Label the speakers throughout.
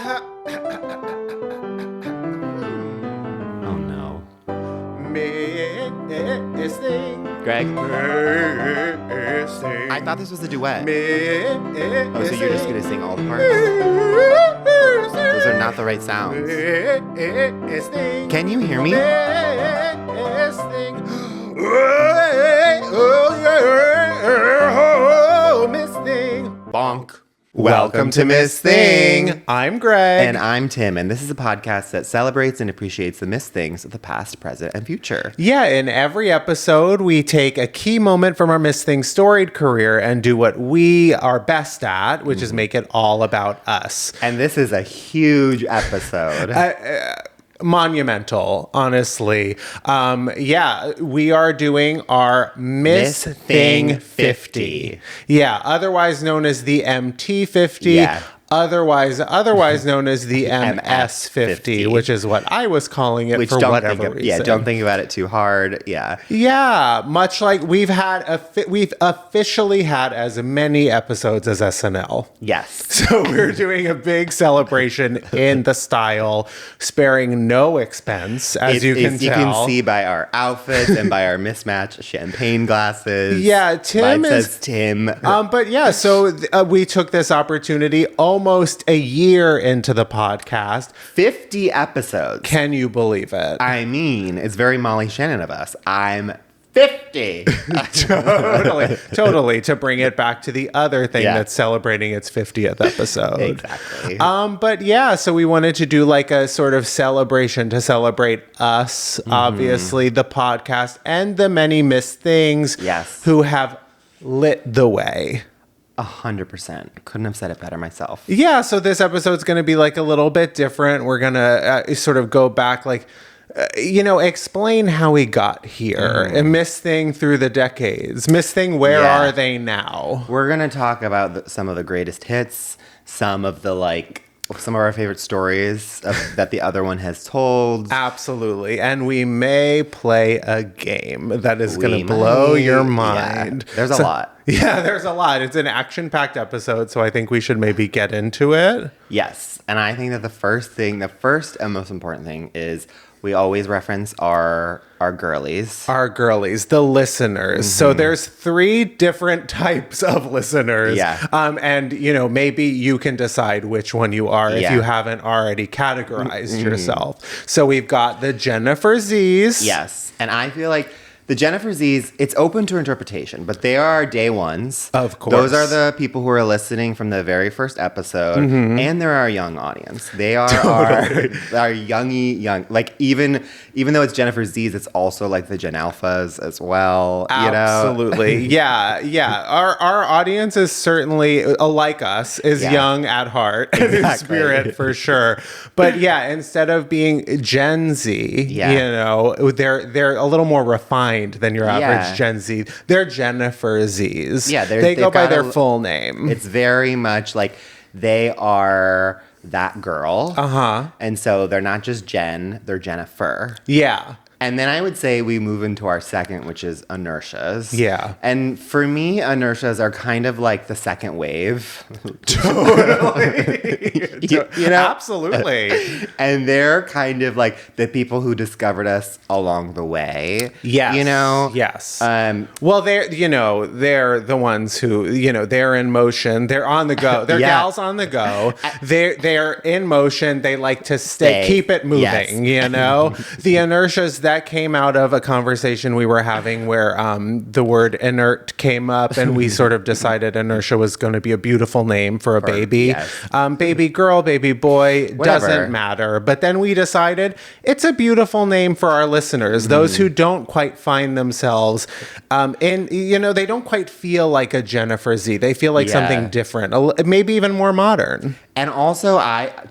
Speaker 1: Oh no.
Speaker 2: Missing.
Speaker 1: Greg?
Speaker 2: Missing.
Speaker 1: I thought this was a duet.
Speaker 2: Missing.
Speaker 1: Oh, so you're just gonna sing all the parts? Those are not the right sounds. Can you hear me? Bonk.
Speaker 2: Welcome to Miss Thing. I'm Greg.
Speaker 1: And I'm Tim, and this is a podcast that celebrates and appreciates the missed things of the past, present, and future.
Speaker 2: Yeah, in every episode, we take a key moment from our Miss Thing storied career and do what we are best at, which is make it all about us.
Speaker 1: And this is a huge episode.
Speaker 2: Monumental, honestly. We are doing our Miss Thing 50. Yeah, otherwise known as the MT 50.
Speaker 1: Yeah.
Speaker 2: Otherwise known as the MS 50, which is what I was calling it for whatever reason.
Speaker 1: Yeah, don't think about it too hard. Yeah.
Speaker 2: Yeah, much like we've officially had as many episodes as SNL.
Speaker 1: Yes.
Speaker 2: So we're doing a big celebration in the style, sparing no expense, as you can tell.
Speaker 1: You can see by our outfits and by our mismatched champagne glasses.
Speaker 2: Yeah, Tim
Speaker 1: says Tim.
Speaker 2: But yeah, so we took this opportunity almost a year into the podcast.
Speaker 1: 50 episodes.
Speaker 2: Can you believe it?
Speaker 1: I mean, it's very Molly Shannon of us. I'm 50.
Speaker 2: Totally. To bring it back to the other thing that's celebrating its 50th episode.
Speaker 1: Exactly.
Speaker 2: But yeah, so we wanted to do like a sort of celebration to celebrate us, obviously, the podcast, and the many missed things who have lit the way.
Speaker 1: 100%. Couldn't have said it better myself.
Speaker 2: Yeah, so this episode's going to be like a little bit different. We're going to sort of go back like, explain how we got here. And Miss Thing through the decades. Miss Thing, where are they now?
Speaker 1: We're going to talk about some of the greatest hits, some of our favorite stories that the other one has told.
Speaker 2: Absolutely. And we may play a game that is going to blow your mind.
Speaker 1: Yeah, there's a lot.
Speaker 2: Yeah, there's a lot. It's an action-packed episode, so I think we should maybe get into it.
Speaker 1: Yes. And I think that the first and most important thing is we always reference our girlies.
Speaker 2: Our girlies, the listeners. So there's 3 different types of listeners.
Speaker 1: Yeah.
Speaker 2: And, maybe you can decide which one you are if you haven't already categorized yourself. So we've got the Gennifer Zs.
Speaker 1: Yes. And I feel like the Gennifer Zs, it's open to interpretation, but they are our day ones.
Speaker 2: Of course.
Speaker 1: Those are the people who are listening from the very first episode, and they're our young audience. They are our young. Like, even though it's Gennifer Zs, it's also like the Gen Alphas as well.
Speaker 2: Absolutely. Yeah. Our audience is certainly, like us, is young at heart and in spirit for sure. But yeah, instead of being Gen Z, they're a little more refined than your average Gen Z. They're Gennifer Zs.
Speaker 1: Yeah,
Speaker 2: they go by their full name.
Speaker 1: It's very much like they are that girl. And so they're not just Jen, they're Gennifer.
Speaker 2: Yeah.
Speaker 1: And then I would say we move into our second, which is Inertias.
Speaker 2: Yeah.
Speaker 1: And for me, Inertias are kind of like the second wave.
Speaker 2: Totally. Absolutely.
Speaker 1: And they're kind of like the people who discovered us along the way.
Speaker 2: Yes.
Speaker 1: Yes.
Speaker 2: Well, they're the ones who, they're in motion. They're on the go. They're gals on the go. They're in motion. They like to keep it moving, The Inertias, that came out of a conversation we were having where the word inert came up, and we sort of decided Inertia was going to be a beautiful name for a baby. Yes. Baby girl, baby boy, doesn't matter. But then we decided it's a beautiful name for our listeners, those who don't quite find themselves they don't quite feel like a Gennifer Z. They feel like something different, maybe even more modern.
Speaker 1: And also,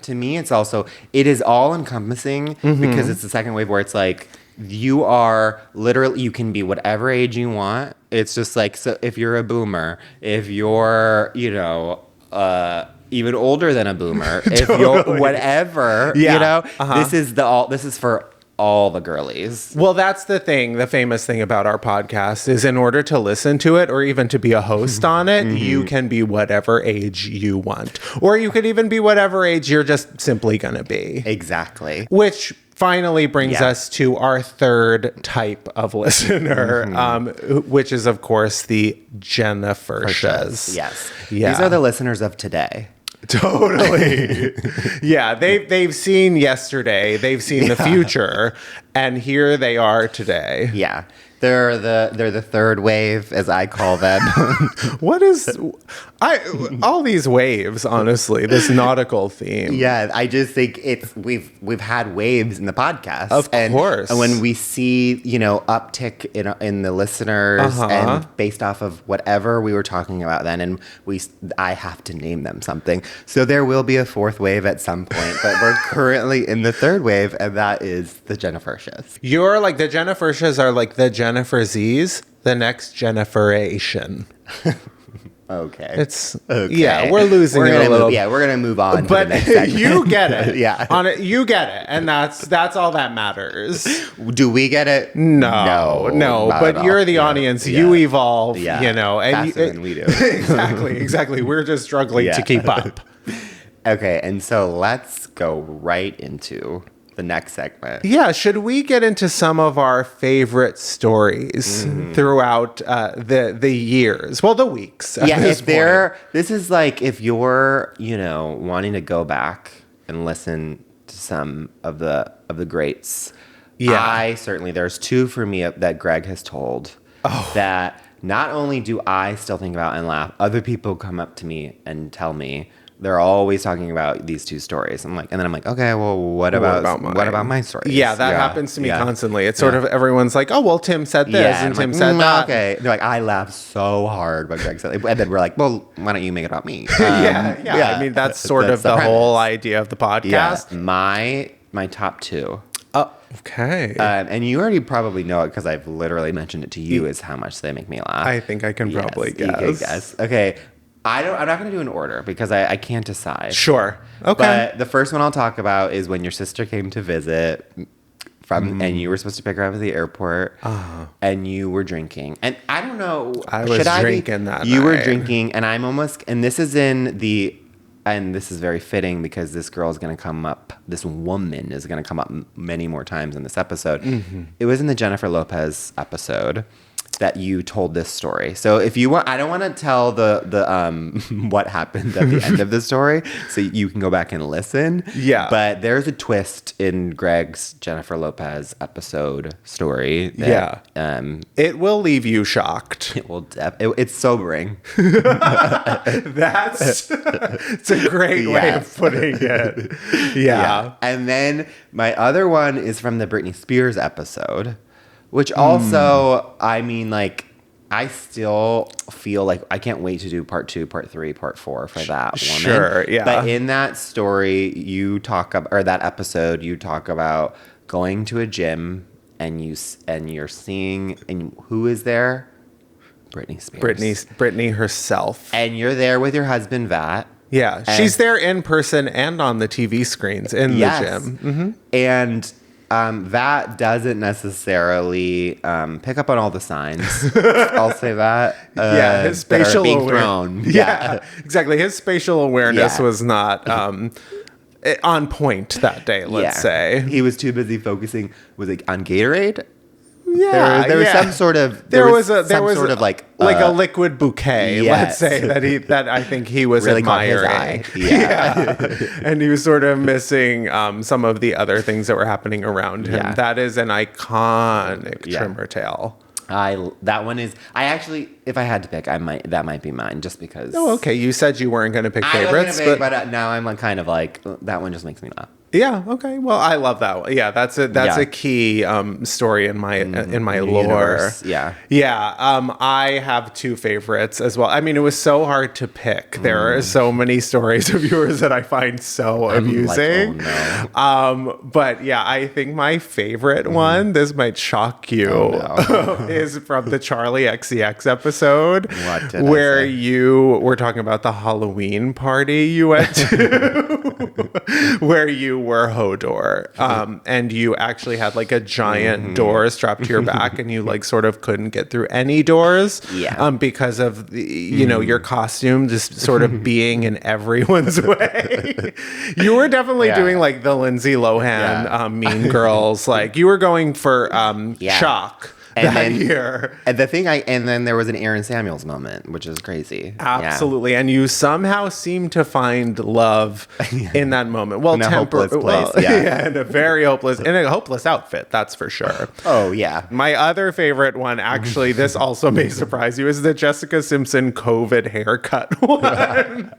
Speaker 1: to me, it is all encompassing because it's the second wave where it's like, you are literally, you can be whatever age you want. It's just like, so if you're a boomer, if you're, even older than a boomer, if you're whatever, this is for all the girlies.
Speaker 2: Well, that's the thing. The famous thing about our podcast is in order to listen to it or even to be a host on it, you can be whatever age you want. Or you could even be whatever age you're just simply going to be.
Speaker 1: Exactly.
Speaker 2: Which finally brings us to our third type of listener, which is, of course, the Gennifertias.
Speaker 1: Yes.
Speaker 2: Yeah.
Speaker 1: These are the listeners of today.
Speaker 2: Totally. Yeah, they've seen yesterday, they've seen the future, and here they are today.
Speaker 1: Yeah. They're the third wave, as I call them.
Speaker 2: What is all these waves, honestly, this nautical theme.
Speaker 1: Yeah, I just think we've had waves in the podcast.
Speaker 2: Of course.
Speaker 1: And when we see, uptick in the listeners and based off of whatever we were talking about then, and I have to name them something. So there will be a fourth wave at some point, but we're currently in the third wave, and that is the Gennifertias.
Speaker 2: You're like the Gennifertias are like the Gennifer Zs, the next Genniferation.
Speaker 1: Okay.
Speaker 2: It's
Speaker 1: okay.
Speaker 2: Yeah, we're losing it a little.
Speaker 1: We're gonna move on.
Speaker 2: But
Speaker 1: to the next segment.
Speaker 2: You get it.
Speaker 1: Yeah.
Speaker 2: You get it, and that's all that matters.
Speaker 1: Do we get it?
Speaker 2: No. But you're the audience.
Speaker 1: Yeah.
Speaker 2: You evolve.
Speaker 1: Yeah.
Speaker 2: And
Speaker 1: faster than we do.
Speaker 2: Exactly. We're just struggling to keep up.
Speaker 1: Okay, and so let's go right into the next segment.
Speaker 2: Yeah, should we get into some of our favorite stories throughout the years? Well, the weeks.
Speaker 1: This is like if you're, wanting to go back and listen to some of the greats. Yeah. There's two for me that Greg has told that not only do I still think about and laugh, other people come up to me and tell me they're always talking about these two stories. I'm like, okay, well, what about my stories?
Speaker 2: Yeah, that happens to me constantly. It's sort of everyone's like, oh, well, Tim said this and Tim said that.
Speaker 1: Okay, they're like, I laughed so hard when Greg said it, and then we're like, well, why don't you make it about me?
Speaker 2: Yeah. I mean, that's sort of the whole idea of the podcast.
Speaker 1: Yeah. My top two.
Speaker 2: Oh, okay.
Speaker 1: And you already probably know it because I've literally mentioned it to you. Is how much they make me laugh.
Speaker 2: I think I can probably guess.
Speaker 1: You can guess. Okay. I'm not going to do an order because I can't decide.
Speaker 2: Sure. Okay.
Speaker 1: But the first one I'll talk about is when your sister came to visit and you were supposed to pick her up at the airport and you were drinking. And I don't know.
Speaker 2: I was drinking that
Speaker 1: You
Speaker 2: night.
Speaker 1: were drinking and this is and this is very fitting because this girl is going to come up, this woman is going to come up many more times in this episode. It was in the Gennifer Lopez episode that you told this story. So if you want, I don't want to tell the what happened at the end of the story, so you can go back and listen.
Speaker 2: Yeah.
Speaker 1: But there's a twist in Greg's Gennifer Lopez episode story. That,
Speaker 2: it will leave you shocked.
Speaker 1: It will. It's sobering.
Speaker 2: It's a great way of putting it. Yeah.
Speaker 1: And then my other one is from the Britney Spears episode. Which also, I mean, like, I still feel like I can't wait to do part 2, part 3, part 4 for that woman.
Speaker 2: Sure, yeah.
Speaker 1: But in that story, that episode, you talk about going to a gym and you're seeing, and who is there? Britney Spears.
Speaker 2: Britney herself.
Speaker 1: And you're there with your husband, Vat.
Speaker 2: Yeah, she's there in person and on the TV screens in the gym. Mm-hmm.
Speaker 1: And that doesn't necessarily pick up on all the signs. I'll say that.
Speaker 2: His spatial
Speaker 1: awareness.
Speaker 2: Yeah, exactly. His spatial awareness was not on point that day, let's say.
Speaker 1: He was too busy focusing, on Gatorade?
Speaker 2: Yeah,
Speaker 1: there was some sort of like a
Speaker 2: liquid bouquet.
Speaker 1: Yes.
Speaker 2: Let's say that I think he was
Speaker 1: really
Speaker 2: admiring. And he was sort of missing some of the other things that were happening around him. Yeah. That is an iconic trimmer tail.
Speaker 1: That one is. I actually, if I had to pick, that might be mine, just because.
Speaker 2: Oh, okay. You said you weren't going to pick favorites,
Speaker 1: but now I'm kind of like that one just makes me laugh.
Speaker 2: Yeah. Okay. Well, I love that one. Yeah, that's a key story in my lore.
Speaker 1: Universe. Yeah.
Speaker 2: Yeah. I have two favorites as well. I mean, it was so hard to pick. There are so many stories of yours that I find so amusing.
Speaker 1: Like, oh, no.
Speaker 2: But yeah, I think my favorite one. This might shock you. Is from the Charlie XCX episode where you were talking about the Halloween party you went to, where you were Hodor, and you actually had like a giant door strapped to your back, and you like sort of couldn't get through any doors, because of the, your costume just sort of being in everyone's way. You were definitely doing like the Lindsay Lohan Mean Girls, like you were going for shock. And
Speaker 1: then there was an Aaron Samuels moment, which is crazy.
Speaker 2: Absolutely. And you somehow seem to find love in that moment. Well,
Speaker 1: in a hopeless place.
Speaker 2: In a very hopeless outfit, that's for sure.
Speaker 1: Oh, yeah.
Speaker 2: My other favorite one, actually, this also may surprise you, is the Jessica Simpson COVID haircut one.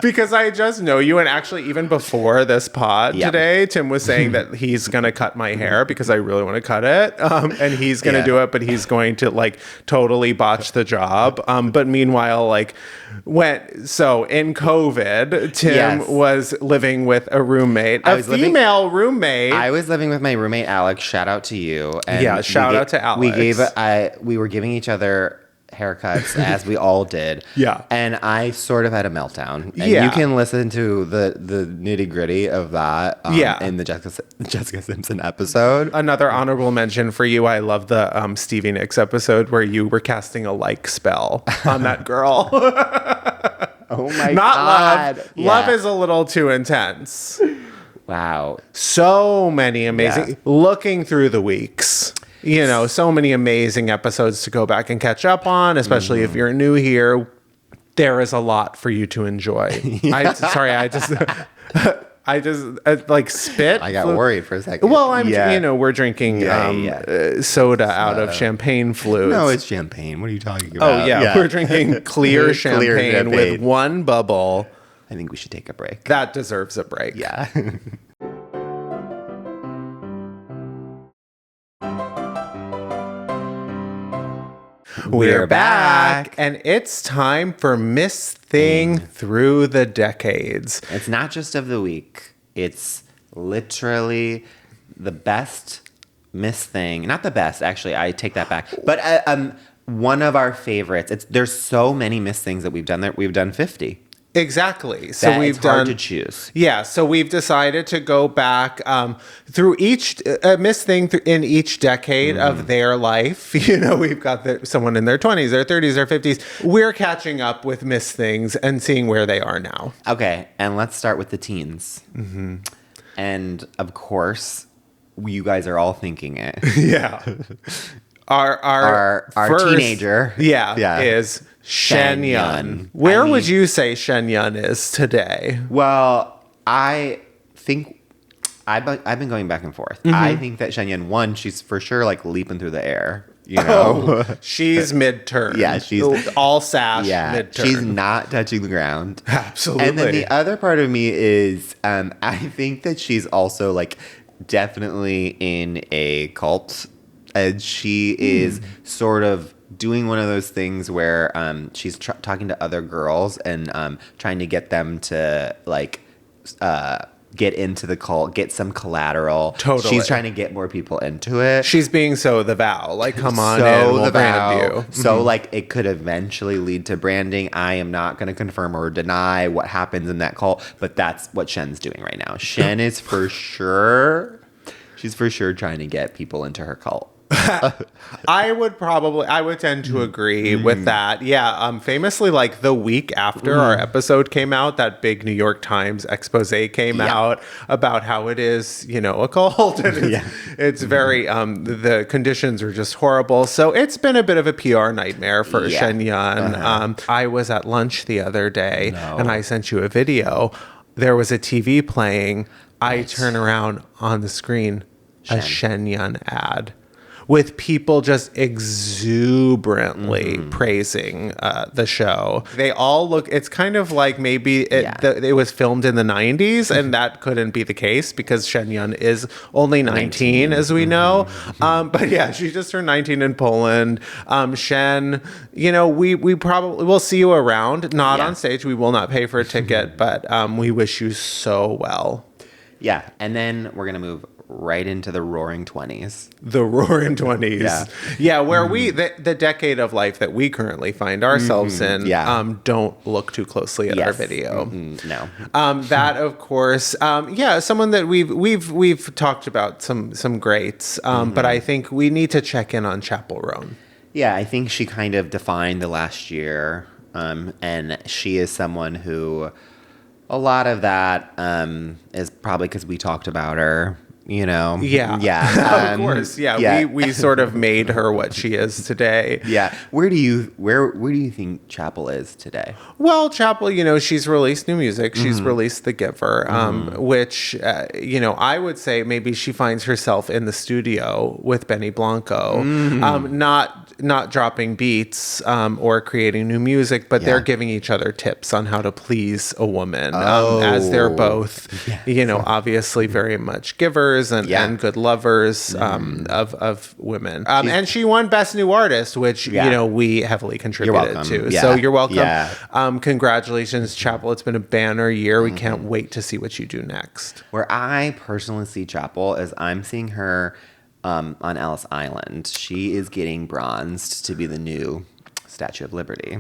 Speaker 2: Because I just know you, and actually even before this pod today, Tim was saying that he's going to cut my hair because I really want to cut it. And he's going to do it, but he's going to like totally botch the job. But meanwhile, like in COVID, Tim was living with a roommate, female roommate.
Speaker 1: I was living with my roommate, Alex. Shout out to you. And
Speaker 2: shout out to Alex.
Speaker 1: We were giving each other haircuts as we all did. And I sort of had a meltdown. And you can listen to the nitty gritty of that in the Jessica Simpson episode.
Speaker 2: Another honorable mention for you. I love the Stevie Nicks episode where you were casting a like spell on that girl.
Speaker 1: Oh my
Speaker 2: God. Love. Love is a little too intense.
Speaker 1: Wow.
Speaker 2: So many amazing, looking through the weeks. So many amazing episodes to go back and catch up on, especially if you're new here. There is a lot for you to enjoy. I just like spit.
Speaker 1: I got worried for a second.
Speaker 2: Well, we're drinking soda out of champagne flutes.
Speaker 1: No, it's champagne. What are you talking about?
Speaker 2: Oh, yeah. We're drinking clear champagne with one bubble.
Speaker 1: I think we should take a break.
Speaker 2: That deserves a break.
Speaker 1: Yeah.
Speaker 2: We're back, and it's time for Miss Thing Through the Decades.
Speaker 1: It's not just of the week. It's literally the best Miss Thing. Not the best, actually. I take that back. But one of our favorites. There's so many Miss Things that we've done. We've done 50.
Speaker 2: Exactly. So
Speaker 1: we've done hard to choose.
Speaker 2: Yeah. So we've decided to go back through each Miss Thing in each decade of their life. We've got someone in their 20s, their 30s, their 50s. We're catching up with Miss Things and seeing where they are now.
Speaker 1: Okay. And let's start with the teens. And of course, you guys are all thinking it.
Speaker 2: Yeah. Our first
Speaker 1: teenager.
Speaker 2: Is Shen Yun. Where would you say Shen Yun is today?
Speaker 1: Well, I think I've been going back and forth. I think that Shen Yun, one, she's for sure like leaping through the air.
Speaker 2: She's mid-turn.
Speaker 1: Yeah, she's
Speaker 2: all sash. Yeah, mid-turn.
Speaker 1: She's not touching the ground.
Speaker 2: Absolutely.
Speaker 1: And then the other part of me is, I think that she's also like definitely in a cult, and she is sort of doing one of those things where she's talking to other girls and trying to get them to like get into the cult, get some collateral.
Speaker 2: Totally.
Speaker 1: She's trying to get more people into it.
Speaker 2: She's being the vow. Like, come on in, we'll brand you.
Speaker 1: So like it could eventually lead to branding. I am not going to confirm or deny what happens in that cult, but that's what Shen's doing right now. Shen is for sure, she's for sure trying to get people into her cult.
Speaker 2: I would tend to agree with that. Yeah. Famously, like the week after our episode came out, that big New York Times expose came out about how it is, a cult. And it's very, the conditions are just horrible. So it's been a bit of a PR nightmare for Shen Yun. I was at lunch the other day and I sent you a video. There was a TV playing. I turn around on the screen, a Shen Yun ad, with people just exuberantly praising the show. They all look, it's kind of like maybe it was filmed in the 90s, and that couldn't be the case because Shen Yun is only 19 as we know. But yeah, she just turned 19 in Poland. Shen, we probably will see you around, not on stage. We will not pay for a ticket, but we wish you so well.
Speaker 1: Yeah, and then we're going to move right into the roaring 20s.
Speaker 2: The roaring 20s.
Speaker 1: Yeah.
Speaker 2: Yeah, where the decade of life that we currently find ourselves in, don't look too closely at our video.
Speaker 1: No.
Speaker 2: That, of course, someone that we've talked about some greats, but I think we need to check in on Chappell Roan.
Speaker 1: Yeah, I think she kind of defined the last year, and she is someone who a lot of that is probably because we talked about her, you know?
Speaker 2: Yeah. Of course. Yeah. We sort of made her what she is today.
Speaker 1: Yeah. Where do you think Chappell is today?
Speaker 2: Well, Chappell, she's released new music. She's released The Giver, which, I would say maybe she finds herself in the studio with Benny Blanco, not dropping beats or creating new music, but they're giving each other tips on how to please a woman, as they're both, obviously very much givers and good lovers of women. And she won Best New Artist, which we heavily contributed to. Yeah. So you're welcome. Yeah. Congratulations, Chappell. It's been a banner year. We can't wait to see what you do next.
Speaker 1: Where I personally see Chappell is I'm seeing her on Ellis Island. She is getting bronzed to be the new Statue of Liberty.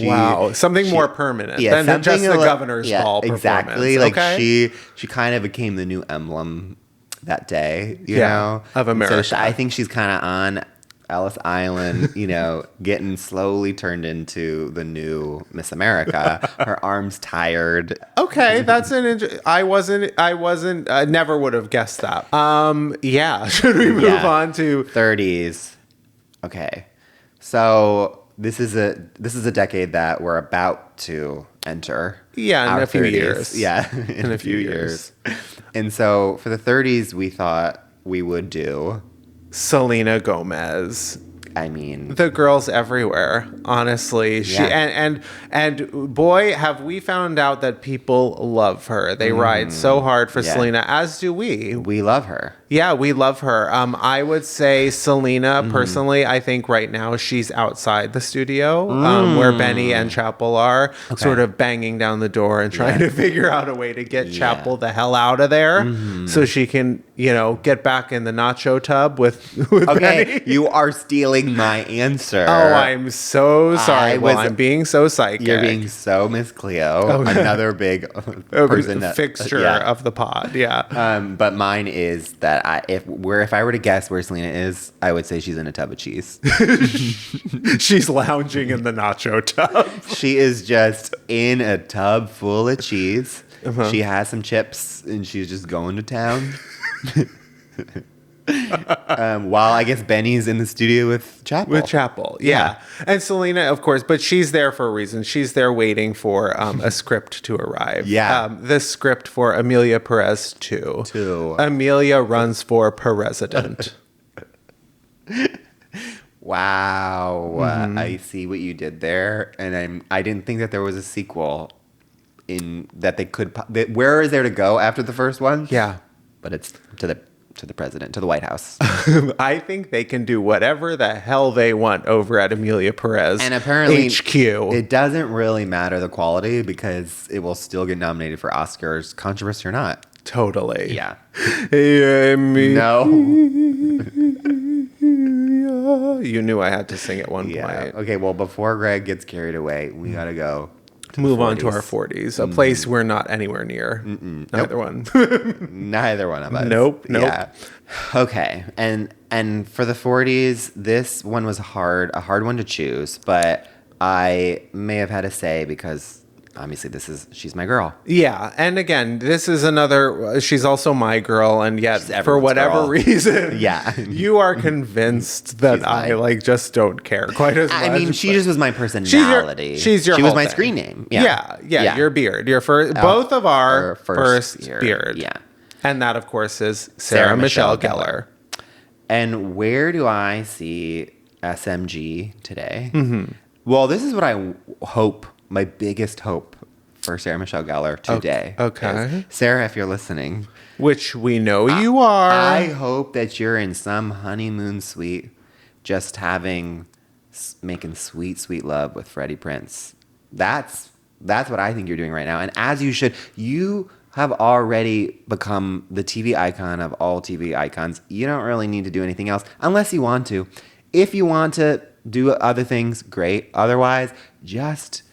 Speaker 2: Wow, something more permanent than just the governor's ball performance.
Speaker 1: Exactly. Like she kind of became the new emblem that day, you know,
Speaker 2: of America.
Speaker 1: So I think she's kind of on Ellis Island, getting slowly turned into the new Miss America. Her arms tired.
Speaker 2: Okay, that's I never would have guessed that. Should we move on to
Speaker 1: 30s? Okay. So this is a decade that we're about to enter.
Speaker 2: Yeah, in a few
Speaker 1: 30s.
Speaker 2: years.
Speaker 1: Yeah, in a few years. And so for the 30s, we thought we would do
Speaker 2: Selena Gomez.
Speaker 1: I mean,
Speaker 2: the girls everywhere, honestly. She and boy, have we found out that people love her. They ride so hard for Selena, as do we.
Speaker 1: We love her.
Speaker 2: Yeah, we love her. I would say Selena, personally, I think right now she's outside the studio, where Benny and Chappell are, sort of banging down the door and trying to figure out a way to get Chappell the hell out of there so she can, get back in the nacho tub with Benny.
Speaker 1: You are stealing my answer.
Speaker 2: Oh, I'm so sorry. I'm being so psychic.
Speaker 1: You're being so Miss Cleo. Another big person
Speaker 2: fixture of the pod. Yeah.
Speaker 1: But mine is that if I were to guess where Selena is, I would say she's in a tub of cheese.
Speaker 2: She's lounging in the nacho tub.
Speaker 1: She is just in a tub full of cheese. She has some chips and she's just going to town. While I guess Benny's in the studio with Chappell.
Speaker 2: Yeah. And Selena, of course, but she's there for a reason. She's there waiting for a script to arrive.
Speaker 1: Yeah.
Speaker 2: The script for Amelia Perez 2. Amelia runs for president.
Speaker 1: Wow. I see what you did there. And I didn't think that there was a sequel in that they could. Where is there to go after the first one?
Speaker 2: Yeah.
Speaker 1: But it's to the president, to the White House.
Speaker 2: I think they can do whatever the hell they want over at Amelia Perez.
Speaker 1: And apparently
Speaker 2: HQ.
Speaker 1: It doesn't really matter the quality because it will still get nominated for Oscars, controversy or not.
Speaker 2: Totally.
Speaker 1: Yeah.
Speaker 2: No. You knew I had to sing at one point.
Speaker 1: Okay, well, before Greg gets carried away, we got to go.
Speaker 2: Move on to our 40s, a place we're not anywhere near. Neither one.
Speaker 1: Neither one of us.
Speaker 2: Nope.
Speaker 1: Yeah. Okay, and for the 40s, this one was a hard one to choose, but I may have had to say because obviously she's my girl.
Speaker 2: Yeah, and again, this is another, she's also my girl, and yet for whatever reason, you are convinced that I just don't care quite as much.
Speaker 1: I mean, she just was my personality.
Speaker 2: She was my
Speaker 1: screen name.
Speaker 2: Yeah, your beard. Your first, both of our first beard.
Speaker 1: Yeah.
Speaker 2: And that, of course, is Sarah Michelle Gellar.
Speaker 1: And where do I see SMG today? Well, this is what I hope. My biggest hope for Sarah Michelle Gellar today.
Speaker 2: Okay.
Speaker 1: Sarah, if you're listening.
Speaker 2: Which we know you are.
Speaker 1: I hope that you're in some honeymoon suite just making sweet, sweet love with Freddie Prinze. That's what I think you're doing right now. And as you should, you have already become the TV icon of all TV icons. You don't really need to do anything else unless you want to. If you want to do other things, great. Otherwise, just,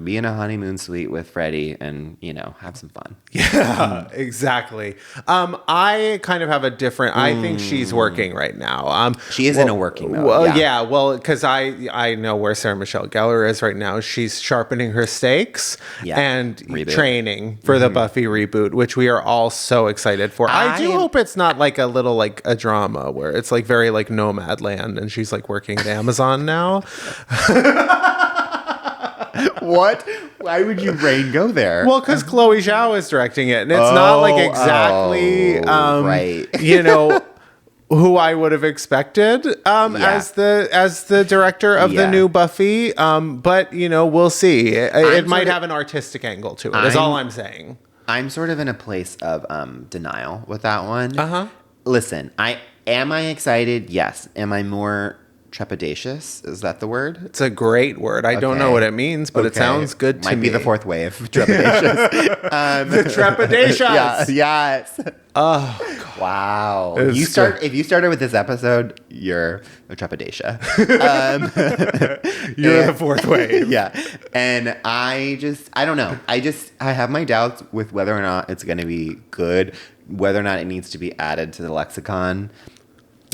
Speaker 1: be in a honeymoon suite with Freddie and, have some fun.
Speaker 2: Yeah, exactly. I kind of have a different, I think she's working right now.
Speaker 1: She is in a working mode.
Speaker 2: Well, yeah, because I know where Sarah Michelle Gellar is right now. She's sharpening her stakes and training for the Buffy reboot, which we are all so excited for. I do hope it's not like a little, like a drama where it's like very like Nomadland and she's like working at Amazon now.
Speaker 1: What? Why would you go there?
Speaker 2: Well, because Chloe Zhao is directing it, and it's not like exactly,
Speaker 1: right.
Speaker 2: who I would have expected as the director of the new Buffy. But we'll see. It might have an artistic angle to it. Is all I'm saying.
Speaker 1: I'm sort of in a place of denial with that one.
Speaker 2: Uh-huh.
Speaker 1: Listen, am I excited? Yes. Am I more trepidatious? Is that the word?
Speaker 2: It's a great word. I don't know what it means, but it sounds good to me.
Speaker 1: Might be the fourth wave. Trepidatious.
Speaker 2: The Trepidatias.
Speaker 1: Yeah, yes.
Speaker 2: Oh, God.
Speaker 1: Wow. If you started with this episode, you're a trepidatia.
Speaker 2: You're the fourth wave.
Speaker 1: Yeah. And I don't know. I have my doubts with whether or not it's going to be good, whether or not it needs to be added to the lexicon.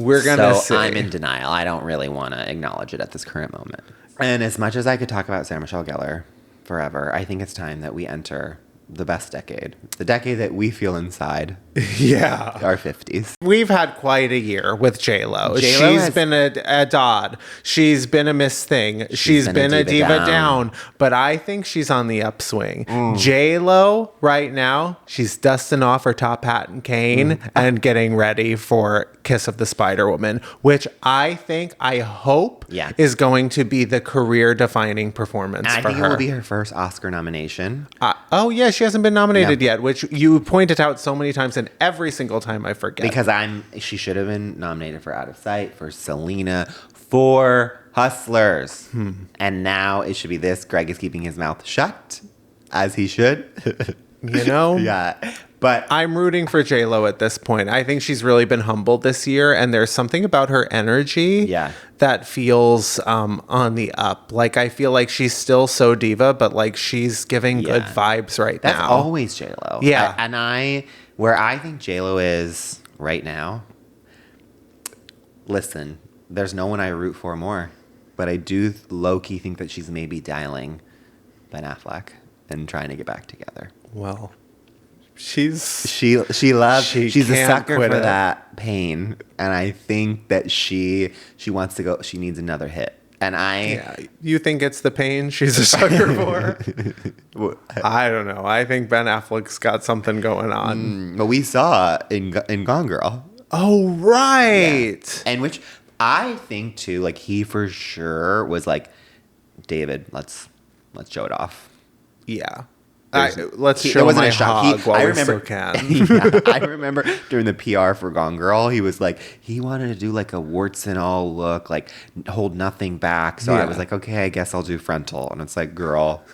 Speaker 2: We're going to see.
Speaker 1: I'm in denial. I don't really want to acknowledge it at this current moment. And as much as I could talk about Sarah Michelle Gellar forever, I think it's time that we enter the best decade. The decade that we feel inside.
Speaker 2: Yeah.
Speaker 1: Our 50s.
Speaker 2: We've had quite a year with J.Lo. She's been a Dodd. She's been a Miss Thing. She's been a Diva Down. But I think she's on the upswing. J.Lo, right now, she's dusting off her top hat and cane and getting ready for Kiss of the Spider Woman, which I hope is going to be the career-defining performance for her. I think
Speaker 1: it will be her first Oscar nomination.
Speaker 2: Yeah, she hasn't been nominated yet, which you pointed out so many times, and every single time I forget.
Speaker 1: Because she should have been nominated for Out of Sight, for Selena, for Hustlers. And now it should be this. Greg is keeping his mouth shut, as he should. Yeah. But
Speaker 2: I'm rooting for J.Lo at this point. I think she's really been humbled this year, and there's something about her energy that feels on the up. Like, I feel like she's still so diva, but like she's giving good vibes now.
Speaker 1: That's always J.Lo.
Speaker 2: Yeah.
Speaker 1: Where I think J.Lo is right now, listen, there's no one I root for more, but I do low-key think that she's maybe dialing Ben Affleck and trying to get back together.
Speaker 2: Well, she's
Speaker 1: a sucker for that pain, and I think that she wants to go. She needs another hit, and
Speaker 2: you think it's the pain she's a sucker for? I don't know. I think Ben Affleck's got something going on.
Speaker 1: But we saw in Gone Girl.
Speaker 2: Oh right,
Speaker 1: and which I think too. Like he for sure was like, David, let's show it off.
Speaker 2: Yeah. Let's show my hog while we still can.
Speaker 1: I remember during the PR for Gone Girl, he was like, he wanted to do like a warts and all look, like hold nothing back. So I was like, okay, I guess I'll do frontal. And it's like, girl,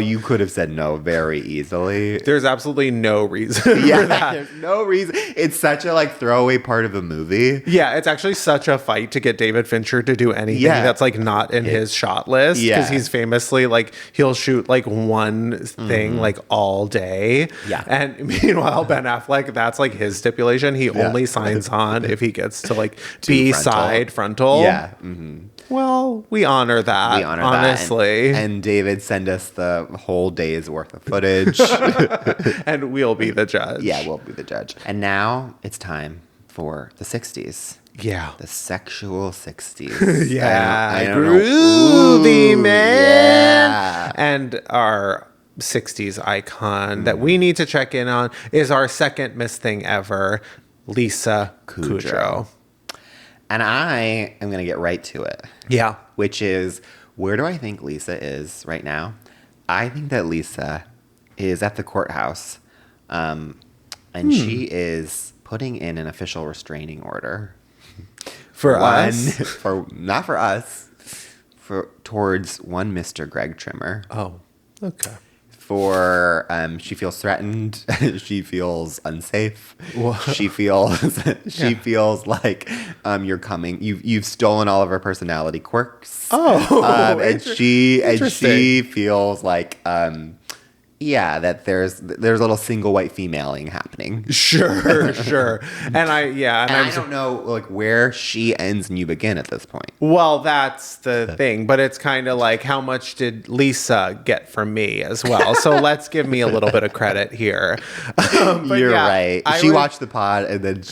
Speaker 1: you could have said no very easily.
Speaker 2: There's absolutely no reason for that.
Speaker 1: There's no reason. It's such a like throwaway part of the movie.
Speaker 2: Yeah, it's actually such a fight to get David Fincher to do anything that's like not in his shot list. Because he's famously like, he'll shoot like one thing like all day. Yeah. And meanwhile, Ben Affleck, that's like his stipulation. He only signs on if he gets to like B-side frontal.
Speaker 1: Yeah.
Speaker 2: Well, we honor that. Honestly.
Speaker 1: And David, send us the whole day's worth of footage.
Speaker 2: And we'll be the judge.
Speaker 1: Yeah, we'll be the judge. And now it's time for the 60s.
Speaker 2: Yeah.
Speaker 1: The sexual 60s.
Speaker 2: I don't groovy, man. Yeah. And our 60s icon that we need to check in on is our second Miss Thing ever, Lisa Kudrow.
Speaker 1: And I am going to get right to it.
Speaker 2: Yeah.
Speaker 1: Which is, where do I think Lisa is right now? I think that Lisa is at the courthouse, and she is putting in an official restraining order.
Speaker 2: For us?
Speaker 1: Not for us. Towards one Mr. Greg Trimmer.
Speaker 2: Oh, okay.
Speaker 1: are, she feels threatened. She feels unsafe. She feels like you're coming. You've stolen all of her personality quirks. And she feels like that there's a little single white femaling happening.
Speaker 2: Sure. And I
Speaker 1: don't know like where she ends and you begin at this point.
Speaker 2: Well, that's the thing, but it's kind of like, how much did Lisa get from me as well? So let's give me a little bit of credit here.
Speaker 1: You're right. She watched the pod, and then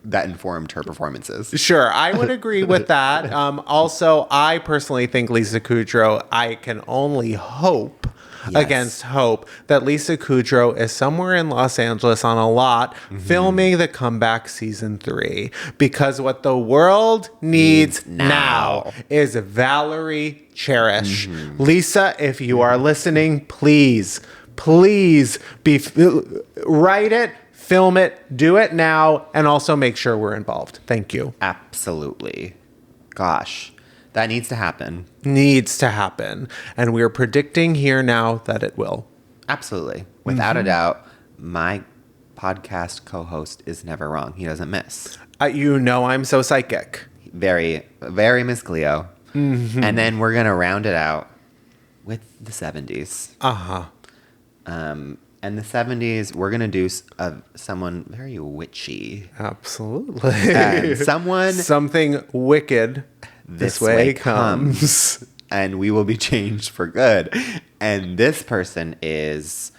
Speaker 1: that informed her performances.
Speaker 2: Sure, I would agree with that. Also, I personally think Lisa Kudrow, I can only hope against hope that Lisa Kudrow is somewhere in Los Angeles on a lot filming the Comeback season 3, because what the world needs now is Valerie Cherish. Lisa, if you are listening, please write it, film it, do it now, and also make sure we're involved. Thank you.
Speaker 1: Absolutely. Gosh. That needs to happen. And we're predicting here now that it will. Absolutely. Without a doubt, my podcast co-host is never wrong. He doesn't miss.
Speaker 2: I'm so psychic.
Speaker 1: Very, very Miss Cleo. And then we're going to round it out with the 70s. And the 70s, we're going to do someone very witchy.
Speaker 2: Absolutely. Something wicked. This way comes.
Speaker 1: And we will be changed for good. And this person is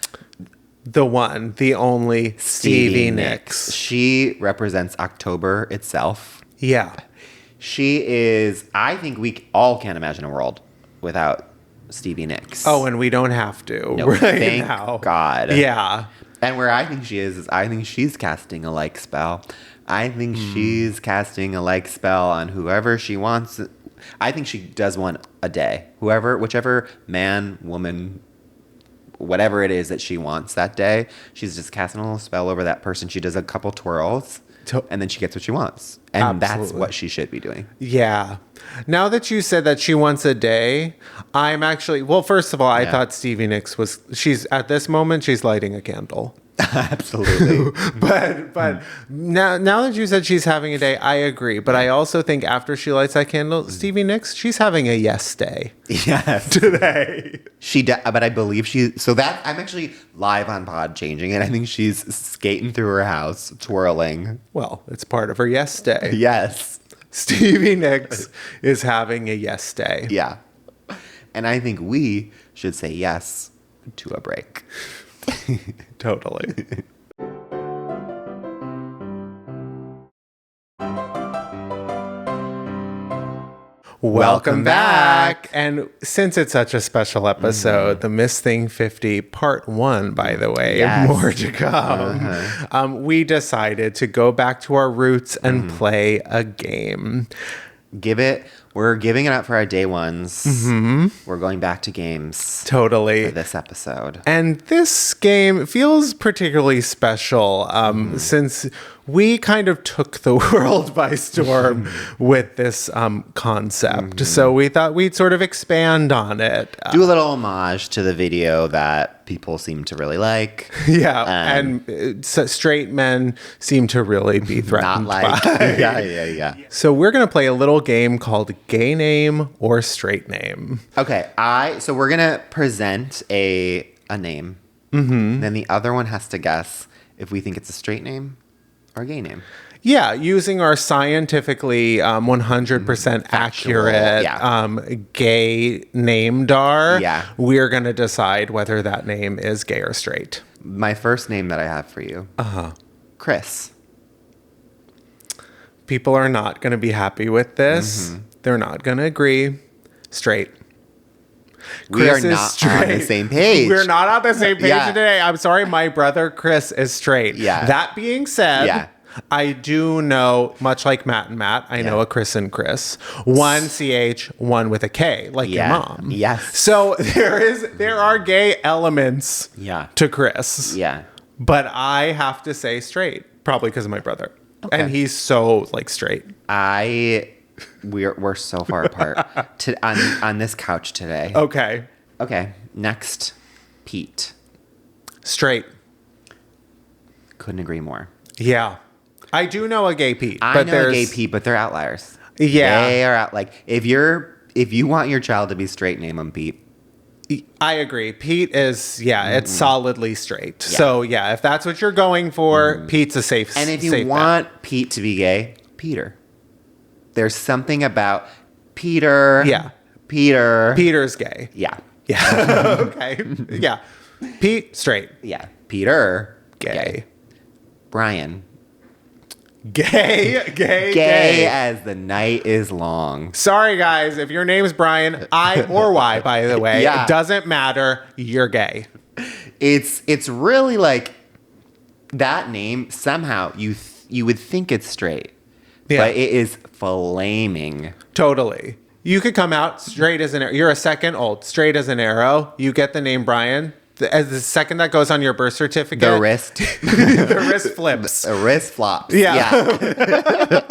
Speaker 2: the one, the only Stevie Nicks.
Speaker 1: She represents October itself.
Speaker 2: Yeah.
Speaker 1: She is, I think we all can't imagine a world without Stevie Nicks.
Speaker 2: Oh, and we don't have to.
Speaker 1: No, thank God.
Speaker 2: Yeah.
Speaker 1: And where I think she is I think she's casting a like spell. I think she's casting a like spell on whoever she wants. I think she does one a day. Whichever man, woman, whatever it is that she wants that day, she's just casting a little spell over that person. She does a couple twirls, and then she gets what she wants. And that's what she should be doing.
Speaker 2: Yeah. Now that you said that she wants a day, I'm actually, well, first of all, I thought Stevie Nicks she's at this moment, she's lighting a candle.
Speaker 1: Absolutely.
Speaker 2: but now that you said she's having a day, I agree. But I also think after she lights that candle, Stevie Nicks, she's having a yes day.
Speaker 1: Yes.
Speaker 2: Today.
Speaker 1: But I believe I'm actually live on pod changing it. I think she's skating through her house, twirling.
Speaker 2: Well, it's part of her yes day.
Speaker 1: Yes.
Speaker 2: Stevie Nicks is having a yes day.
Speaker 1: Yeah. And I think we should say yes to a break.
Speaker 2: Totally. Welcome back. And since it's such a special episode, the Miss Thing 50 part 1, by the way, more to come, we decided to go back to our roots and play a game.
Speaker 1: We're giving it up for our day ones. We're going back to games.
Speaker 2: Totally.
Speaker 1: For this episode.
Speaker 2: And this game feels particularly special since we kind of took the world by storm with this concept. So we thought we'd sort of expand on it.
Speaker 1: Do a little homage to the video that people seem to really like.
Speaker 2: Yeah. And straight men seem to really be threatened by.
Speaker 1: Yeah.
Speaker 2: So we're going to play a little game called Gay Name or Straight Name.
Speaker 1: Okay. So we're going to present a name. Then the other one has to guess if we think it's a straight name or a gay name.
Speaker 2: Yeah, using our scientifically 100% accurate gay name dar, we're going to decide whether that name is gay or straight.
Speaker 1: My first name that I have for you, Chris.
Speaker 2: People are not going to be happy with this. They're not going to agree. Straight.
Speaker 1: We are not on the same page.
Speaker 2: We're not on the same page today. I'm sorry, my brother Chris is straight.
Speaker 1: Yeah.
Speaker 2: That being said, I do know, much like Matt and Matt, I know a Chris and Chris. One CH, one with a K, like your mom.
Speaker 1: Yes.
Speaker 2: So there are gay elements to Chris.
Speaker 1: Yeah.
Speaker 2: But I have to say straight, probably because of my brother. Okay. And he's so straight.
Speaker 1: We're so far apart on this couch today.
Speaker 2: Okay.
Speaker 1: Next, Pete.
Speaker 2: Straight.
Speaker 1: Couldn't agree more.
Speaker 2: Yeah. I do know a gay Pete.
Speaker 1: I know a gay Pete, but they're outliers.
Speaker 2: Yeah.
Speaker 1: They are out. Like, if you want your child to be straight, name him Pete.
Speaker 2: I agree. Pete is, it's solidly straight. Yeah. So, if that's what you're going for, Pete's a safe
Speaker 1: And if you want Pete to be gay, Peter. There's something about Peter.
Speaker 2: Yeah.
Speaker 1: Peter.
Speaker 2: Peter's gay.
Speaker 1: Yeah.
Speaker 2: Yeah. Okay. Yeah. Pete, straight.
Speaker 1: Yeah. Peter.
Speaker 2: Gay.
Speaker 1: Brian.
Speaker 2: Gay
Speaker 1: as the night is long.
Speaker 2: Sorry, guys. If your name's Brian, I or Y, by the way,
Speaker 1: Yeah.
Speaker 2: it doesn't matter. You're gay.
Speaker 1: It's really like that name. Somehow you would think it's straight, but it is flaming.
Speaker 2: Totally. You could come out straight as an arrow. You're a second old, straight as an arrow. You get the name Brian. As the second that goes on your birth certificate,
Speaker 1: The wrist,
Speaker 2: the wrist flips.
Speaker 1: The wrist flops.
Speaker 2: Yeah.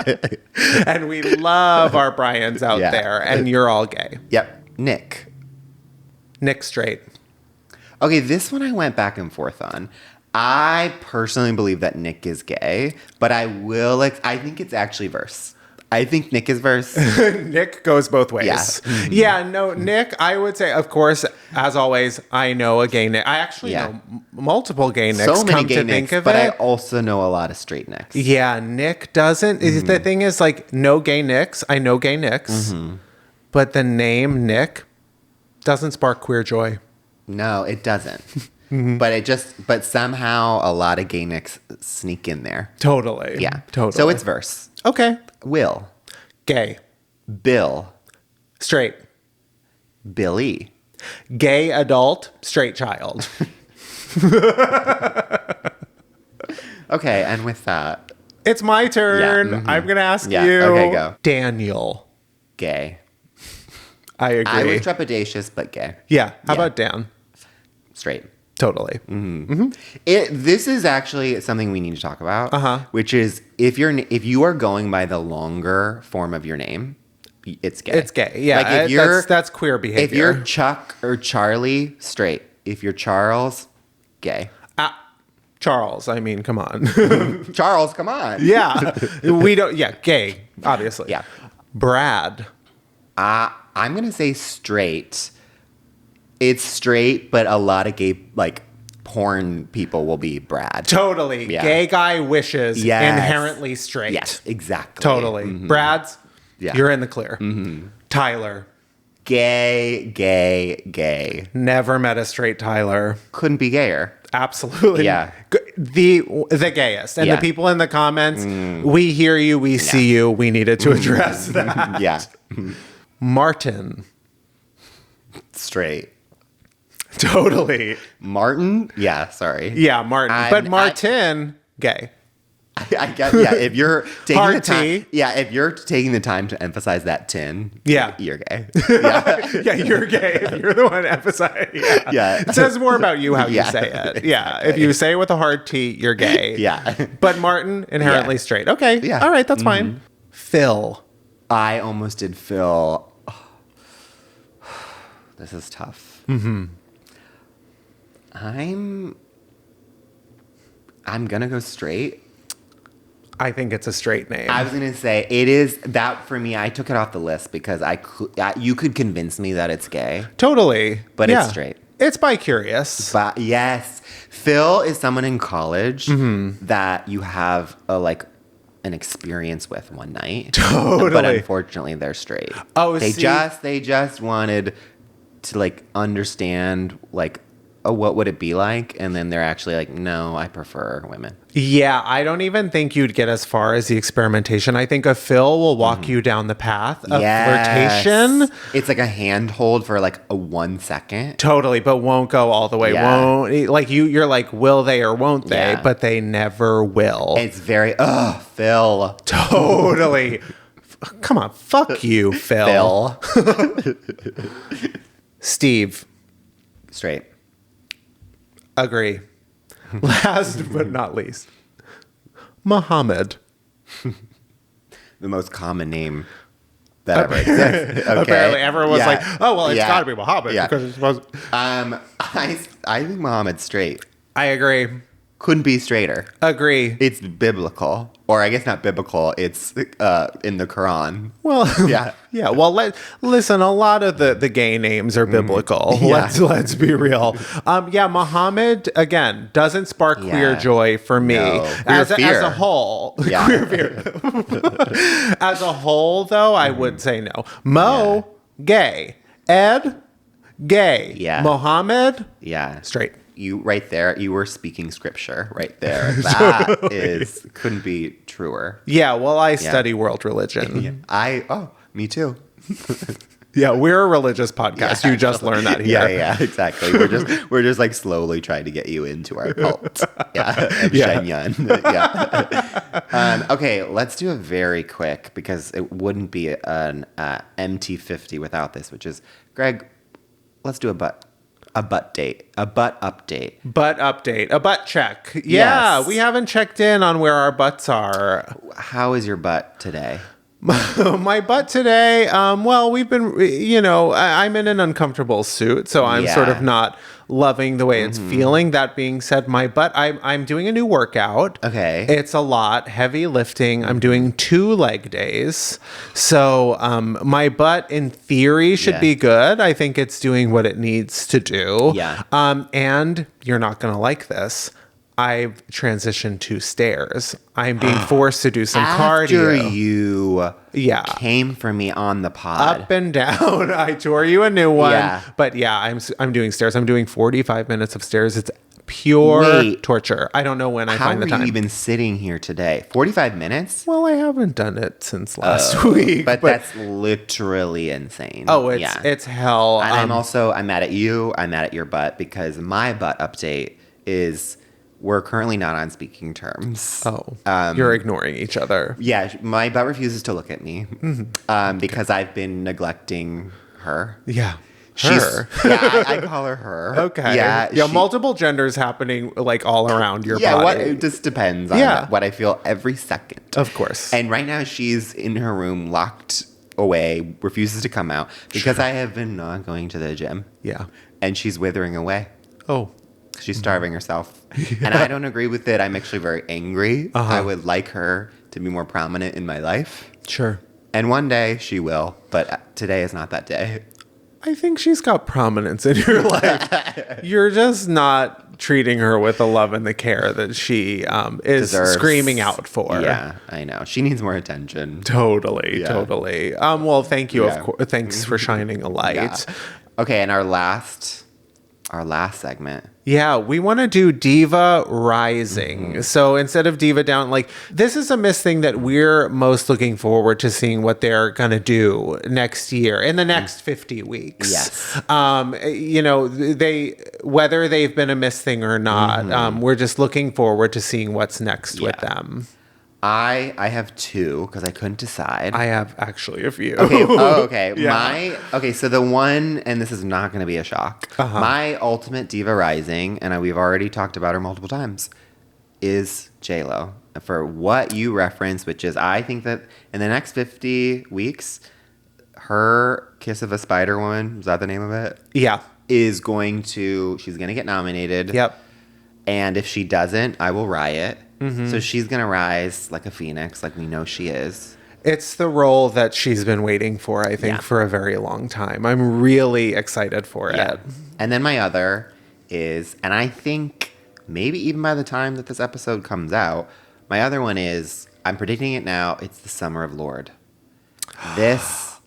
Speaker 2: And we love our Brians out there, and you're all gay.
Speaker 1: Yep. Nick
Speaker 2: straight.
Speaker 1: Okay, this one I went back and forth on. I personally believe that Nick is gay, but I think it's actually verse. I think Nick is verse.
Speaker 2: Nick goes both ways.
Speaker 1: Yeah.
Speaker 2: Mm-hmm. Yeah, no, Nick, I would say, of course, as always, I know a gay Nick. I actually know multiple gay Nicks.
Speaker 1: So many gay
Speaker 2: Nicks,
Speaker 1: but I also know a lot of straight Nicks.
Speaker 2: Yeah, Nick doesn't. The thing is, like, no gay Nicks. I know gay Nicks. Mm-hmm. But the name Nick doesn't spark queer joy.
Speaker 1: No, it doesn't. But somehow a lot of gay Nicks sneak in there.
Speaker 2: Totally.
Speaker 1: Yeah.
Speaker 2: Totally.
Speaker 1: So it's verse.
Speaker 2: Okay.
Speaker 1: Will.
Speaker 2: Gay.
Speaker 1: Bill.
Speaker 2: Straight.
Speaker 1: Billy.
Speaker 2: Gay adult, straight child.
Speaker 1: Okay, and with that,
Speaker 2: it's my turn.
Speaker 1: Yeah,
Speaker 2: I'm going to ask you.
Speaker 1: Okay, go.
Speaker 2: Daniel.
Speaker 1: Gay.
Speaker 2: I agree.
Speaker 1: I was trepidatious, but gay.
Speaker 2: Yeah. How about Dan?
Speaker 1: Straight.
Speaker 2: Totally.
Speaker 1: This is actually something we need to talk about, which is if you are going by the longer form of your name, it's gay.
Speaker 2: It's gay. Yeah, like that's queer behavior.
Speaker 1: If you're Chuck or Charlie, straight. If you're Charles, gay.
Speaker 2: Charles, I mean, come on.
Speaker 1: Charles, come on.
Speaker 2: Yeah, we don't. Yeah, gay, obviously.
Speaker 1: Yeah.
Speaker 2: Brad.
Speaker 1: I'm gonna say straight. It's straight, but a lot of gay, like, porn people will be Brad.
Speaker 2: Totally. Yeah. Gay guy wishes inherently straight.
Speaker 1: Yes, exactly.
Speaker 2: Totally. Mm-hmm. Brad's, you're in the clear. Mm-hmm. Tyler.
Speaker 1: Gay.
Speaker 2: Never met a straight Tyler.
Speaker 1: Couldn't be gayer.
Speaker 2: Absolutely.
Speaker 1: Yeah.
Speaker 2: The gayest. And the people in the comments, we hear you, we see you, we needed to address that.
Speaker 1: Yeah.
Speaker 2: Martin.
Speaker 1: Straight.
Speaker 2: Totally.
Speaker 1: Martin? Yeah, sorry.
Speaker 2: Yeah, Martin. But Martin, gay.
Speaker 1: I get, if you're taking the time, if you're taking the time to emphasize that tin, you're gay.
Speaker 2: Yeah, you're gay. You're the one emphasizing. Yeah. It says more about you how you say it. Yeah. If you say it with a hard T, you're gay.
Speaker 1: Yeah.
Speaker 2: But Martin, inherently straight. Okay. Yeah. All right, that's fine. Phil.
Speaker 1: I almost did Phil. Oh. This is tough.
Speaker 2: Mm-hmm.
Speaker 1: I'm gonna go straight.
Speaker 2: I think it's a straight name.
Speaker 1: I was gonna say it is that for me. I took it off the list because you could convince me that it's gay.
Speaker 2: Totally,
Speaker 1: but it's straight.
Speaker 2: It's bi-curious.
Speaker 1: But yes, Phil is someone in college that you have an experience with one night.
Speaker 2: Totally,
Speaker 1: but unfortunately they're straight.
Speaker 2: Oh,
Speaker 1: they just wanted to understand what would it be like? And then they're actually like, no, I prefer women. Yeah,
Speaker 2: I don't even think you'd get as far as the experimentation. I think a Phil will walk you down the path of flirtation.
Speaker 1: It's like a handhold for a 1 second.
Speaker 2: Totally, but won't go all the way.
Speaker 1: Yeah.
Speaker 2: Won't you're like, will they or won't they?
Speaker 1: Yeah.
Speaker 2: But they never will.
Speaker 1: It's very Phil.
Speaker 2: Totally. Come on, fuck you, Phil. Steve.
Speaker 1: Straight.
Speaker 2: Agree. Last but not least, Muhammad.
Speaker 1: The most common name that ever exists. Okay.
Speaker 2: Apparently, everyone was like, "Oh well, it's got to be Muhammad because it's supposed."
Speaker 1: I think Muhammad's straight.
Speaker 2: I agree.
Speaker 1: Couldn't be straighter.
Speaker 2: Agree.
Speaker 1: It's biblical. Or I guess not biblical. It's in the Quran.
Speaker 2: Well,
Speaker 1: Yeah.
Speaker 2: yeah. Well, listen. A lot of the gay names are biblical.
Speaker 1: Yeah.
Speaker 2: Let's be real. Yeah, Muhammad again doesn't spark queer joy for me.
Speaker 1: No.
Speaker 2: As
Speaker 1: Queer
Speaker 2: a
Speaker 1: fear.
Speaker 2: whole.
Speaker 1: Yeah.
Speaker 2: Queer fear. As a whole, though, I would say no. Mo, gay. Ed, gay.
Speaker 1: Yeah.
Speaker 2: Muhammad,
Speaker 1: Yeah.
Speaker 2: straight.
Speaker 1: You right there, you were speaking scripture right there. That couldn't be truer.
Speaker 2: Yeah. Well, I study world religion.
Speaker 1: Yeah. Me too.
Speaker 2: Yeah, we're a religious podcast. You just learned that here.
Speaker 1: Yeah, exactly. We're just like slowly trying to get you into our cult. Yeah, of Shen Yun. Yeah. Okay, let's do a very quick because it wouldn't be an MT50 without this, which is Greg. Let's do a butt update. A
Speaker 2: butt check. Yeah,
Speaker 1: Yes.
Speaker 2: we haven't checked in on where our butts are.
Speaker 1: How is your butt today?
Speaker 2: My butt today, well, we've been, I'm in an uncomfortable suit, so I'm sort of not loving the way it's feeling. That being said, my butt, I'm doing a new workout.
Speaker 1: Okay.
Speaker 2: It's a lot, heavy lifting. I'm doing 2 leg days. So my butt, in theory, should be good. I think it's doing what it needs to do.
Speaker 1: Yeah.
Speaker 2: And you're not going to like this. I've transitioned to stairs. I'm being forced to do some
Speaker 1: After
Speaker 2: cardio.
Speaker 1: you came for me on the pod.
Speaker 2: Up and down. I tore you a new one.
Speaker 1: Yeah.
Speaker 2: But yeah, I'm doing stairs. I'm doing 45 minutes of stairs. It's pure torture. I don't know when I find the time.
Speaker 1: How are you even sitting here today? 45 minutes?
Speaker 2: Well, I haven't done it since last week.
Speaker 1: But that's literally insane.
Speaker 2: Oh, it's hell.
Speaker 1: And I'm mad at you. I'm mad at your butt because my butt update is we're currently not on speaking terms.
Speaker 2: You're ignoring each other.
Speaker 1: Yeah, my butt refuses to look at me because I've been neglecting her.
Speaker 2: Yeah.
Speaker 1: I call her her.
Speaker 2: Okay. Yeah, multiple genders happening like all around your body.
Speaker 1: It just depends on what I feel every second.
Speaker 2: Of course.
Speaker 1: And right now she's in her room locked away, refuses to come out because I have been not going to the gym.
Speaker 2: Yeah.
Speaker 1: And she's withering away.
Speaker 2: Oh.
Speaker 1: She's starving herself. And I don't agree with it. I'm actually very angry. I would like her to be more prominent in my life.
Speaker 2: Sure.
Speaker 1: And one day she will, but today is not that day.
Speaker 2: I think she's got prominence in your life. You're just not treating her with the love and the care that she is screaming out for.
Speaker 1: Yeah, I know. She needs more attention.
Speaker 2: Totally. Well, thank you.
Speaker 1: Yeah.
Speaker 2: Of course. Thanks for shining a light.
Speaker 1: Yeah. Okay, and our last segment.
Speaker 2: Yeah, we want to do Diva Rising. So instead of Diva Down, like this is a Miss thing that we're most looking forward to seeing what they're going to do next year in the next 50 weeks.
Speaker 1: Yes.
Speaker 2: Whether they've been a Miss thing or not, we're just looking forward to seeing what's next with them.
Speaker 1: I have 2 because I couldn't decide.
Speaker 2: I have actually a few.
Speaker 1: Okay. Okay.
Speaker 2: Yeah.
Speaker 1: So the one, and this is not going to be a shock. My ultimate Diva Rising, and we've already talked about her multiple times, is J.Lo. For what you referenced, which is I think that in the next 50 weeks, her Kiss of a Spider Woman, is that the name of it?
Speaker 2: Yeah.
Speaker 1: She's going to get nominated.
Speaker 2: Yep.
Speaker 1: And if she doesn't, I will riot. So she's going to rise like a phoenix, like we know she is.
Speaker 2: It's the role that she's been waiting for, I think, for a very long time. I'm really excited for it.
Speaker 1: And then my other is, and I think maybe even by the time that this episode comes out, my other one is, I'm predicting it now, it's the Summer of Lord.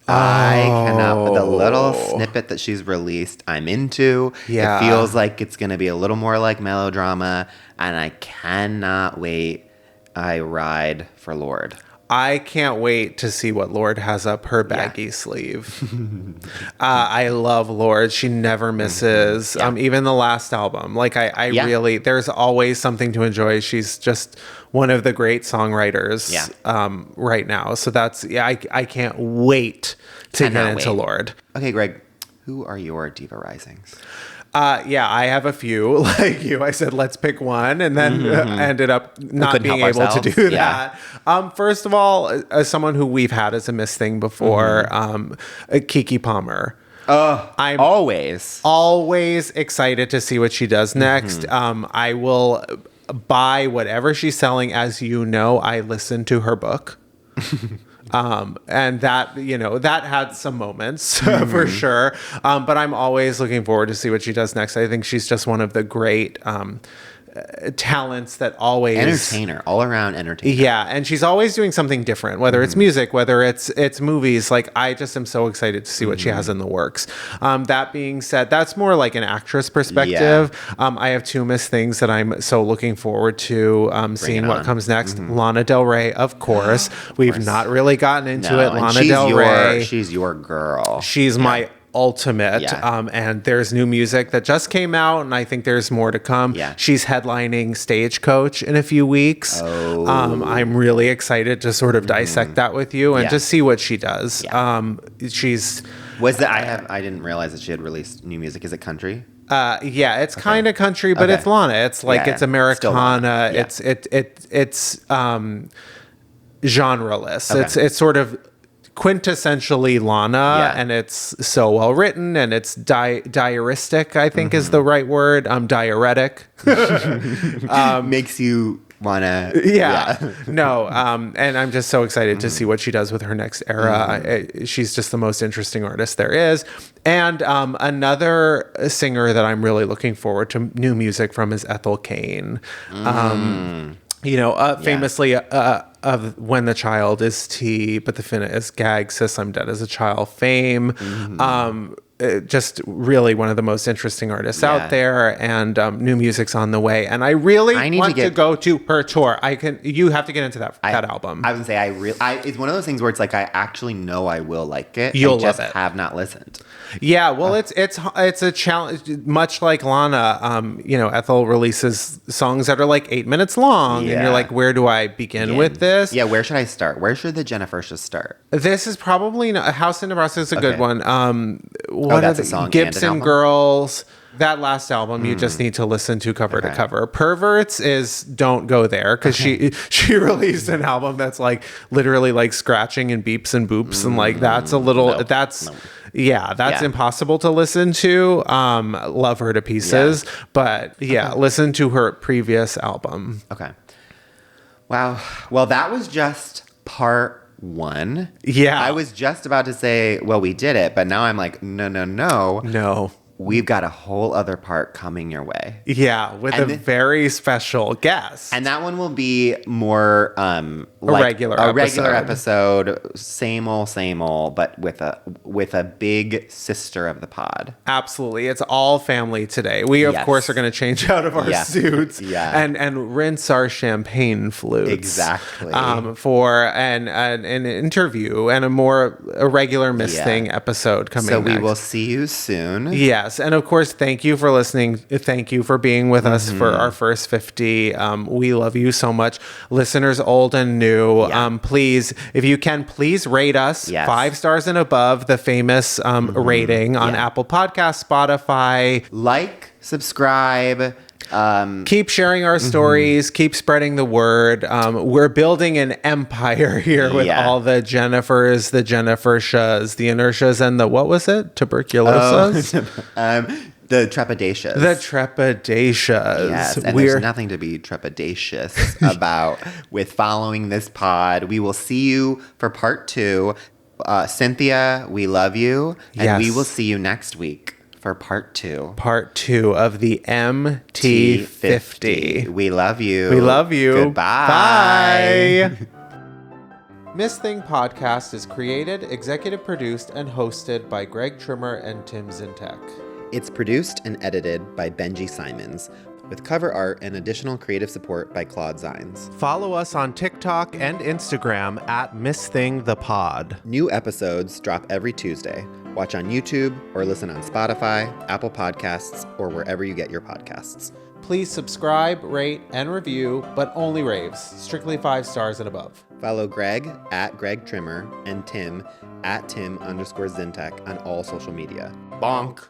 Speaker 1: I cannot, the little snippet that she's released, I'm into.
Speaker 2: Yeah.
Speaker 1: It feels like it's going to be a little more like melodrama, and I cannot wait. I ride for Lord.
Speaker 2: I can't wait to see what Lord has up her baggy sleeve. I love Lord. She never misses. Even the last album. Like I really, there's always something to enjoy. She's just one of the great songwriters right now. So I can't wait to get into Lord.
Speaker 1: Okay, Greg, who are your Diva Risings?
Speaker 2: I have a few. Like you, I said, let's pick one, and then ended up not being able to do that. First of all, as someone who we've had as a Miss thing before, Keke Palmer. I'm
Speaker 1: always
Speaker 2: excited to see what she does next. I will buy whatever she's selling. As you know, I listened to her book. And that, that had some moments for sure. But I'm always looking forward to see what she does next. I think she's just one of the great talents that always
Speaker 1: all around entertainer.
Speaker 2: Yeah, and she's always doing something different, whether it's music, whether it's movies. Like, I just am so excited to see what she has in the works. That being said, that's more like an actress perspective. I have two Miss Things that I'm so looking forward to seeing what comes next. Lana Del Rey, of course. We've not really gotten into it. Lana Del Rey.
Speaker 1: She's your girl.
Speaker 2: She's my ultimate. And there's new music that just came out, and I think there's more to come. She's headlining Stagecoach in a few weeks. I'm really excited to sort of dissect that with you and just see what she does. I
Speaker 1: didn't realize that she had released new music. Is it country?
Speaker 2: It's kind of country, but it's Lana. It's like it's Americana. It's genreless. It's sort of quintessentially Lana, and it's so well written, and it's diuretic, I think is the right word. Diuretic.
Speaker 1: Makes you wanna
Speaker 2: and I'm just so excited to see what she does with her next era. She's just the most interesting artist there is. And another singer that I'm really looking forward to new music from is Ethel Cain. Famously of When the Child Is Tea, but the finna is gag, sis, I'm dead as a child fame. Just really one of the most interesting artists out there, and new music's on the way. And I really want to go to her tour. You have to get into that album.
Speaker 1: I was gonna say, it's one of those things where it's like, I actually know I will like it.
Speaker 2: You'll
Speaker 1: love
Speaker 2: it.
Speaker 1: Have not listened.
Speaker 2: Yeah, well, it's a challenge. Much like Lana, Ethel releases songs that are like 8 minutes long, and you're like, where do I begin with this?
Speaker 1: Yeah, where should I start? Where should the Gennifertias start?
Speaker 2: This is probably A House in Nebraska is a good one.
Speaker 1: That's a song.
Speaker 2: Gibson Girls. That last album you just need to listen to cover to cover. Perverts don't go there, because she released an album that's like literally like scratching and beeps and boops and like that's a little that's impossible to listen to. Love her to pieces, but listen to her previous album.
Speaker 1: Okay. Wow. Well, that was just part 1.
Speaker 2: Yeah.
Speaker 1: I was just about to say, well, we did it, but now I'm like, no. We've got a whole other part coming your way.
Speaker 2: Yeah, with a very special guest.
Speaker 1: And that one will be more a regular episode, same old, but with a big sister of the pod.
Speaker 2: Absolutely. It's all family today. We of course are going to change out of our suits and rinse our champagne flutes.
Speaker 1: Exactly.
Speaker 2: For an interview and a regular Miss Thing episode coming
Speaker 1: So
Speaker 2: next.
Speaker 1: We will see you soon.
Speaker 2: Yes, and of course, thank you for listening. Thank you for being with us for our first 50. We love you so much. Listeners old and new, please, if you can, please rate us 5 stars and above, the famous rating on Apple Podcasts, Spotify.
Speaker 1: Like, subscribe.
Speaker 2: Keep sharing our stories. Keep spreading the word. We're building an empire here with all the Jennifers, the Gennifertias, the Inertias, and the, what was it? Tuberculosas?
Speaker 1: The Trepidatias.
Speaker 2: The Trepidatias.
Speaker 1: Yes, and there's nothing to be trepidatious about with following this pod. We will see you for part 2. Cynthia, we love you. And we will see you next week for part 2.
Speaker 2: Part 2 of the MT50.
Speaker 1: We love you.
Speaker 2: We love you.
Speaker 1: Goodbye.
Speaker 2: Bye. Miss Thing Podcast is created, executive produced, and hosted by Greg Trimmer and Tim Zintek.
Speaker 1: It's produced and edited by Benji Simons, with cover art and additional creative support by Claude Zines.
Speaker 2: Follow us on TikTok and Instagram at Miss Thing the Pod.
Speaker 1: New episodes drop every Tuesday. Watch on YouTube or listen on Spotify, Apple Podcasts, or wherever you get your podcasts.
Speaker 2: Please subscribe, rate, and review, but only raves. Strictly 5 stars and above.
Speaker 1: Follow Greg at Greg Trimmer and Tim at Tim_Zintek on all social media. BONK.